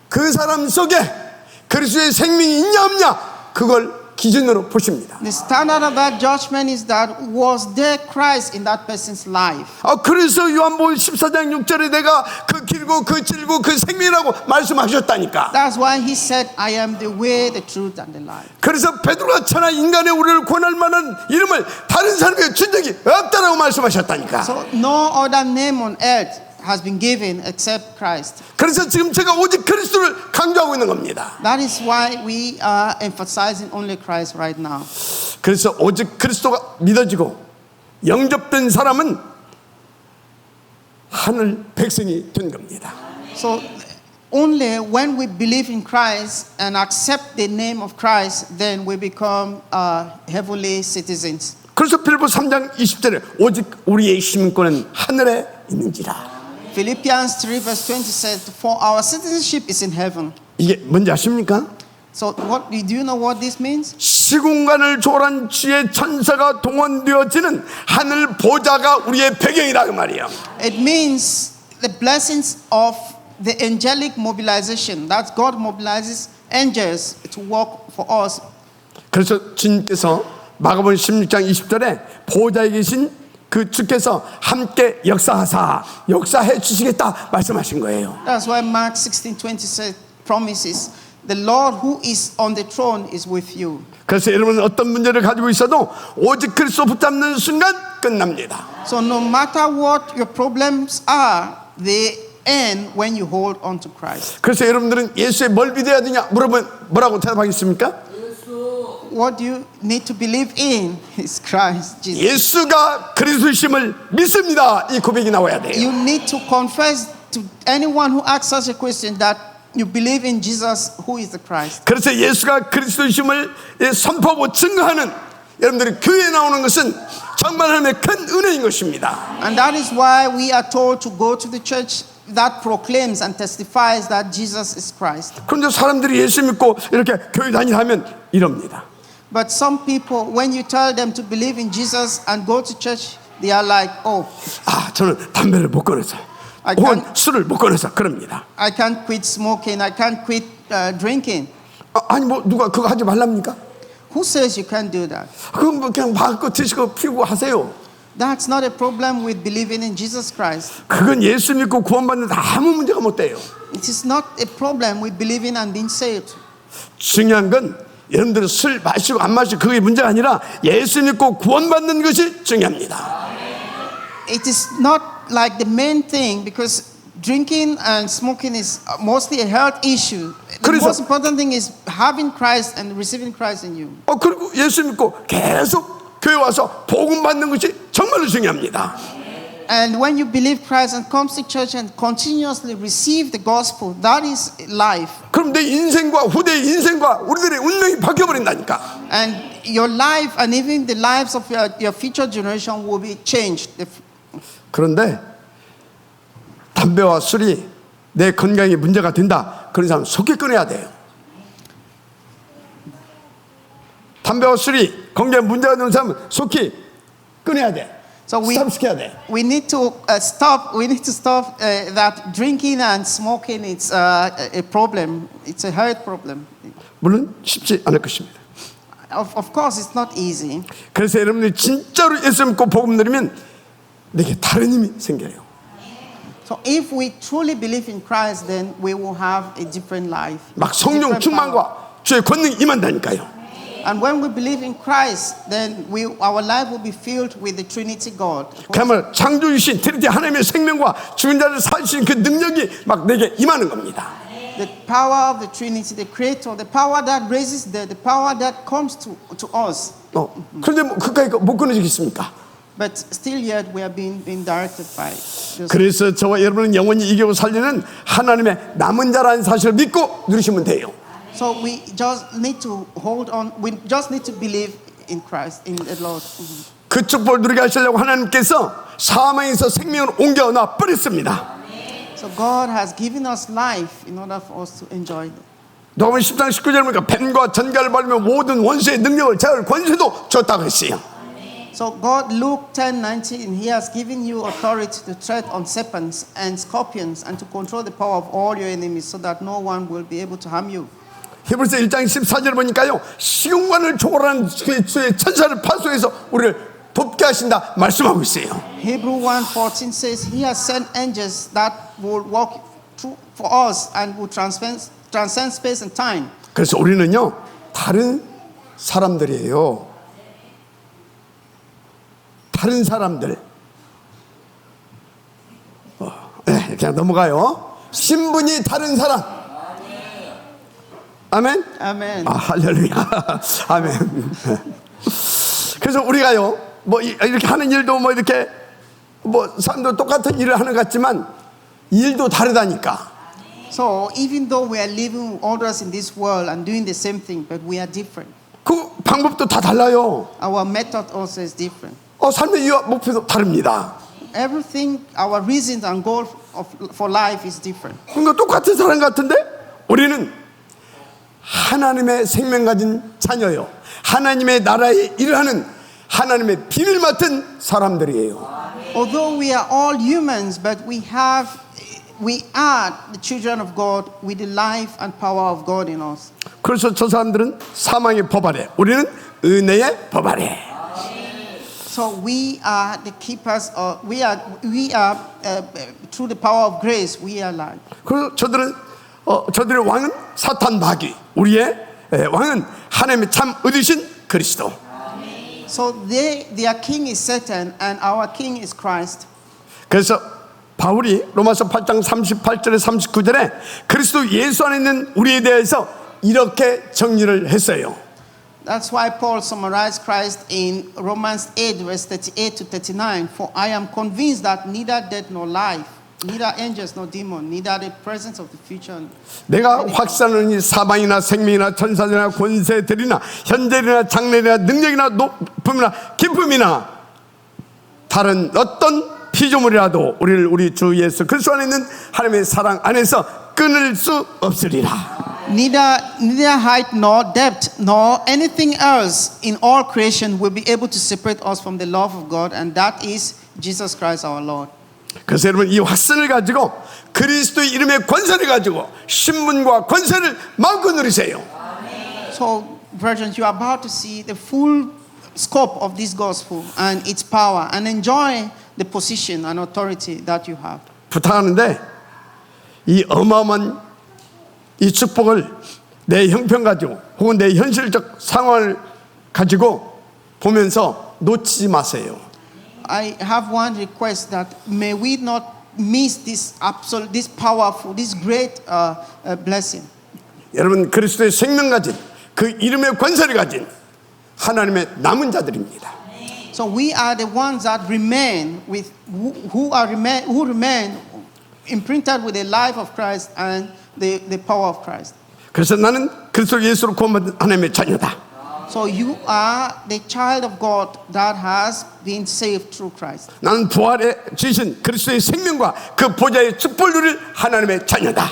그 사람 속에 그리스도의 생명이 있냐 없냐 그걸 기준으로 보십니다. The standard of that judgment is that was there Christ in that person's life. 그래서 요한복음 14장 6절에 내가 그 길고 그 질고 그 생명이라고 말씀하셨다니까. That's why he said, I am the way, the truth, and the life. 그래서 베드로가 천하 인간의 우리를 구원할 만한 이름을 다른 사람에게 준 적이 없다라고 말씀하셨다니까. So no other name on earth has been given except Christ. 그래서 지금 제가 오직 그리스도를 강조하고 있는 겁니다. That is why we are emphasizing only Christ right now. 그래서 오직 그리스도가 믿어지고 영접된 사람은 하늘 백성이 된 겁니다. So only when we believe in Christ and accept the name of Christ, then we become heavenly citizens. 그래서 빌보 3장 20절에 오직 우리의 시민권은 하늘에 있는지라. Philippians 3 verse 20 says, for our citizenship is in heaven. 이게 뭔지 아십니까? So do you know what this means? 시공간을 초월한 주의 천사가 동원되어지는 하늘 보좌가 우리의 배경이라 그 말이에요. It means the blessings of the angelic mobilization. That God mobilizes angels to work for us. 그래서 주님께서 마가복음 16장 20절에 보좌에 계신 그 주께서 함께 역사해 주시겠다 말씀하신 거예요. That's why Mark 16:20 promises, the Lord who is on the throne is with you. 그래서 여러분은 어떤 문제를 가지고 있어도 오직 그리스도 붙잡는 순간 끝납니다. So no matter what your problems are, they end when you hold on to Christ. 그래서 여러분들은 예수에 뭘 믿어야 되냐 물어보면 뭐라고 대답하겠습니까? What do you need to believe in is Christ Jesus. 예수가 그리스도심을 믿습니다. 이 고백이 나와야 돼요. You need to confess to anyone who asks such a question that you believe in Jesus who is the Christ. 그래서 예수가 그리스도심을 선포하고 증거하는 여러분들이 교회에 나오는 것은 정말 하나님의 큰 은혜인 것입니다. And that is why we are told to go to the church that proclaims and testifies that Jesus is Christ. 그런데 사람들이 예수 믿고 이렇게 교회 다니면 이럽니다. But some people, when you tell them to believe in Jesus and go to church, they are like, oh, 저는 담배를 못 끊어서 혹은 술을 못 끊어서 그럽니다. I can't quit smoking, I can't quit drinking. 아니 뭐 누가 그거 하지 말랍니까? Who says you can't do that? 그건 뭐 그냥 마음껏 드시고 피우고 하세요. That's not a problem with believing in Jesus Christ. 그건 예수 믿고 구원받는 데 아무 문제가 못 돼요. It is not a problem with believing and being saved. 중요한 건 여러분들은 술 마시고 안 마시고 그게 문제가 아니라 예수 믿고 구원받는 것이 중요합니다. It is not like the main thing, because drinking and smoking is mostly a health issue. The 그래서- most important thing is having Christ and receiving Christ in you. 그리고 예수 믿고 계속 교회 와서 복음 받는 것이 정말로 중요합니다. And when you believe Christ and come to church and continuously receive the gospel, that is life. 그럼 내 인생과 후대의 인생과 우리들의 운명이 바뀌어버린다니까. And your life and even the lives of your future generation will be changed. 그런데 담배와 술이 내 건강에 문제가 된다. 그런 사람 속히 끊어야 돼요. 담배와 술이 건강에 문제가 되는 사람은 속히 끊어야 돼. So 스탑시켜야 돼. we need to stop. We need to stop that drinking and smoking. It's a problem. It's a health problem. 물론 쉽지 않을 것입니다. Of course, it's not easy. 그래서 여러분들이 진짜로 예수 믿고 복음 들으면 내게 다른 힘이 생겨요. So if we truly believe in Christ, then we will have a different life. 막 성령 different power. 충만과 주의 권능이 임한다니까요. And when we believe in Christ, then our life will be filled with the Trinity God. 그야말로 창조주신 트리티 하나님의 생명과 죽은 자를 살리신 그 능력이 막 내게 임하는 겁니다. The power of the Trinity, the Creator, the power that raises the power that comes to us. 그런데 뭐 그까이 못 끊어지겠습니까? But still yet we are being directed by this. 그래서 저와 여러분은 영원히 이기고 살리는 하나님의 남은 자라는 사실을 믿고 누리시면 돼요. So we just need to hold on. We just need to believe in Christ, in the Lord. 그 축복을 누리게 하시려고 하나님께서 사망에서 생명을 옮겨놔 버렸습니다. So God has given us life in order for us to enjoy it. 누가복음 10장 19절에 보니까 뱀과 전갈을 밟으며 모든 원수의 능력을 제할 권세도 줬다고 했어요. So God, Luke 10:19, He has given you authority to tread on serpents and scorpions and to control the power of all your enemies, so that no one will be able to harm you. 히브리서 1장 14절 보니까요, 시공간을 초월한 주의 천사를 파송해서 우리를 돕게 하신다 말씀하고 있어요. Hebrew 1:14 says He has sent angels that will walk through for us and will transcend space and time. 그래서 우리는요 다른 사람들이에요. 다른 사람들. 네, 그냥 넘어가요. 신분이 다른 사람. 아멘. Amen. 할렐루야. 아멘. 그래서 우리가요 뭐 이렇게 하는 일도 뭐 이렇게 뭐 사람도 똑같은 일을 하는 것 같지만 일도 다르다니까. So even though we are living others in this world and doing the same thing, but we are different. 그 방법도 다 달라요. Our method also is different. 삶의 이유와 목표도 다릅니다. Everything, our reasons and goals, for, for life is different. 그러니까 똑같은 사람 같은데 우리는 하나님의 생명 가진 자녀요, 하나님의 나라에 일하는 하나님의 비밀 맡은 사람들이에요. Although we are all humans, but we are the children of God with the life and power of God in us. 그래서 저 사람들은 사망의 법 아래, 우리는 은혜의 법 아래. So we are the keepers of, we are through the power of grace, we are alive. 그래서 저들의 왕은 사탄 마귀, 우리의 왕은 하나님의 참 얻으신 그리스도. So their king is Satan and our king is Christ. 그래서 바울이 로마서 8장 38절에 39절에 그리스도 예수 안에 있는 우리에 대해서 이렇게 정리를 했어요. That's why Paul summarized Christ in Romans 8 verse 38 to 39. For I am convinced that neither death nor life, neither angels nor demons, neither the presence of the future. 내가 확신하는 이 사방이나 생명이나 천사들이나 권세들이나 현재이나 장래이나 능력이나 높음이나 기쁨이나 다른 어떤 피조물이라도 우리를 우리 주 예수 그리스도 안에 있는 하나님의 사랑 안에서 끊을 수 없으리라. Neither height nor depth nor anything else in all creation will be able to separate us from the love of God, and that is Jesus Christ our Lord. 그래서 여러분 이 확신을 가지고 그리스도의 이름의 권세를 가지고 신분과 권세를 마음껏 누리세요. So, brethren, you are about to see the full scope of this gospel and its power, and enjoy the position and authority that you have. 부탁하는데 이 어마어마한 이 축복을 내 형편 가지고 혹은 내 현실적 상황을 가지고 보면서 놓치지 마세요. I have one request that may we not miss this absolute, this powerful, this great blessing. 여러분 그리스도의 생명 가진 그 이름의 권세를 가진 하나님의 남은 자들입니다. So we are the ones that remain with who remain imprinted with the life of Christ and the power of Christ. 그래서 나는 그리스도 예수로 구원받은 하나님의 자녀다. So you are the child of God that has been saved through Christ. 나는 부활에 주신 그리스도의 생명과 그 보좌의 축복을 누릴 하나님의 자녀다.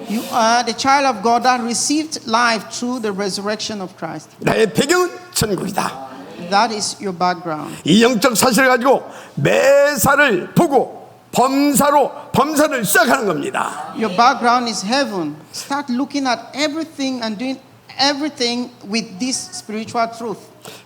You are the child of God that received life through the resurrection of Christ. 나의 배경은 천국이다. That is your background. 이 영적 사실을 가지고 매사를 보고 범사를 시작하는 겁니다. Your background is heaven. Start looking at everything and doing everything with this spiritual truth.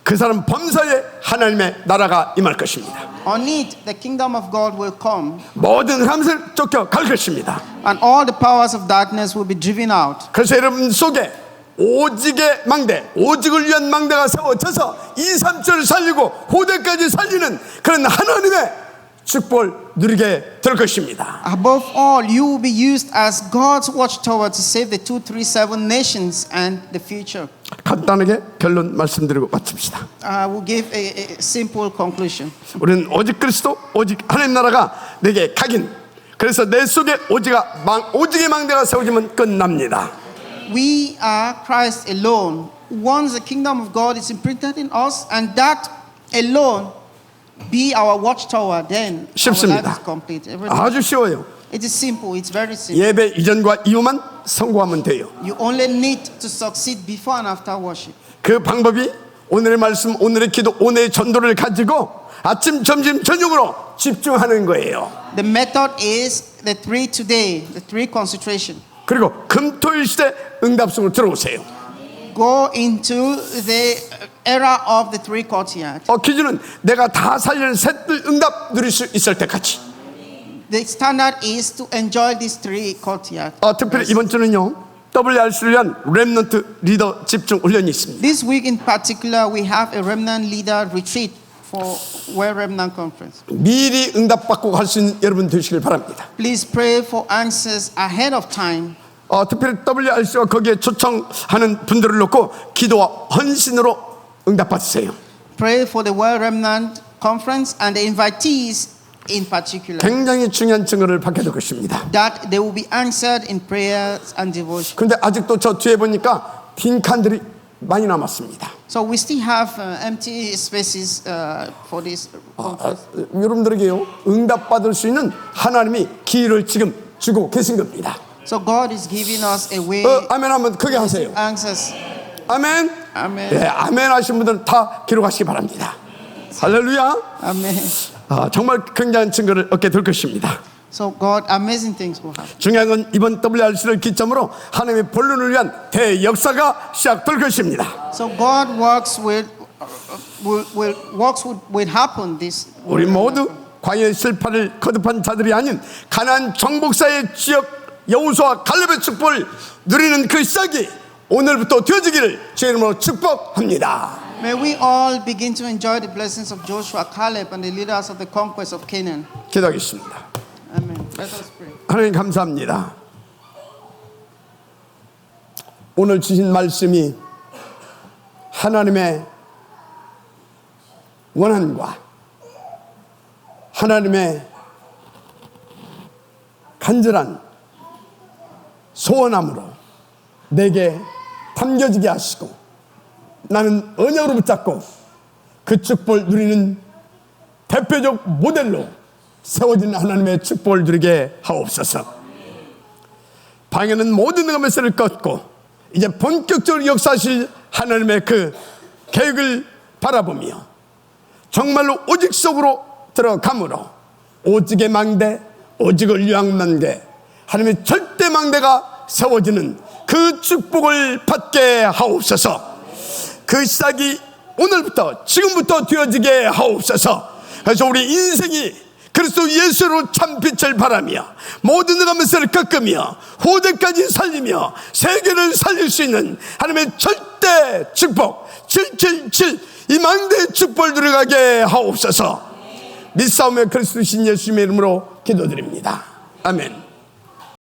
그 사람 범사에 하나님의 나라가 임할 것입니다. On it, the kingdom of God will come, 모든 함을 쫓겨갈 것입니다. and all the powers of darkness will be driven out. 그래서 여러분 속에 오직의 망대, 오직을 위한 망대가 세워져서 2, 3절을 살리고 후대까지 살리는 그런 하나님의 축복을 누리게 될 것입니다. Above all, you will be used as God's watchtower to save the 237 nations and the future. 간단하게 결론 말씀드리고 마칩시다. I will give a simple conclusion. 우리는 오직 그리스도, 오직 하나님 나라가 내게 각인. 그래서 내 속에 오직의 망대가 세워지면 끝납니다. We are Christ alone. Once the kingdom of God is imprinted in us, and that alone be our watchtower, then our life 쉽습니다. is complete. Everything. 아주 쉬워요. It is simple. It's very simple. 예배 이전과 이후만 성공하면 돼요. You only need to succeed before and after worship. 그 방법이 오늘의 말씀, 오늘의 기도, 오늘의 전도를 가지고 아침, 점심, 저녁으로 집중하는 거예요. The method is the three today, the three concentration. 그리고 금토일 시대 응답성으로 들어오세요. Go into the era of the three courtyard. 기준은 내가 다 살리는 셋들 응답 누릴 수 있을 때까지. The standard is to enjoy these three courtyard. 특별히 이번 주는요 WRC를 위한 렘넌트 리더 집중 훈련이 있습니다. This week in particular, we have a remnant leader retreat for Well Remnant Conference. 미리 응답받고 갈 수 있는 여러분 되시길 바랍니다. Please pray for answers ahead of time. 특별히 WRC와 거기에 초청하는 분들을 놓고 기도와 헌신으로 응답받으세요. Pray for the Well Remnant Conference and the invitees in particular. 굉장히 중요한 증거를 받게 될 것입니다. That they will be answered in prayers and devotion. 그런데 아직도 저 뒤에 보니까 빈 칸들이 많이 남았습니다. So we still have empty spaces for this conference. 여러분들에게요 응답받을 수 있는 하나님이 기회를 지금 주고 계신 겁니다. So God is giving us a way. 아멘 하면 크게 하세요. Answers. 아멘. Amen. 예, 아멘 하신 분들은 다 기록하시기 바랍니다. 할렐루야. Amen. 정말 굉장한 증거를 얻게 될 것입니다. So God, amazing things will happen. 중요한 건 이번 WRC를 기점으로 하나님의 본론을 위한 대역사가 시작될 것입니다. So God works with, will happen this. 우리 모두 광야의 실패를 거듭한 자들이 아닌 가나안 정복사의 지역 여호수아 갈렙의 축복을 누리는 그 시작이 오늘부터 되어지기를 주의 이름으로 축복합니다. May we all begin to enjoy the blessings of Joshua, Caleb, and the leaders of the conquest of Canaan. 기도하겠습니다. Amen. Let us pray. 하나님 감사합니다. 오늘 주신 말씀이 하나님의 원한과 하나님의 간절한 소원함으로 내게 담겨지게 하시고 나는 언약으로 붙잡고 그 축복을 누리는 대표적 모델로 세워진 하나님의 축복을 누리게 하옵소서. 방해는 모든 것을 꺾고 이제 본격적으로 역사하실 하나님의 그 계획을 바라보며 정말로 오직 속으로 들어감으로 오직의 망대, 오직을 위한 망대, 하나님의 절대 망대가 세워지는 그 축복을 받게 하옵소서. 그 시작이 오늘부터 지금부터 되어지게 하옵소서. 그래서 우리 인생이 그리스도 예수로 참 빛을 발하며 모든 것을 꺾으며 후대까지 살리며 세계를 살릴 수 있는 하나님의 절대 축복 777 이 망대의 축복을 누려가게 하옵소서. 믿사오며 그리스도 신 예수님의 이름으로 기도드립니다. 아멘.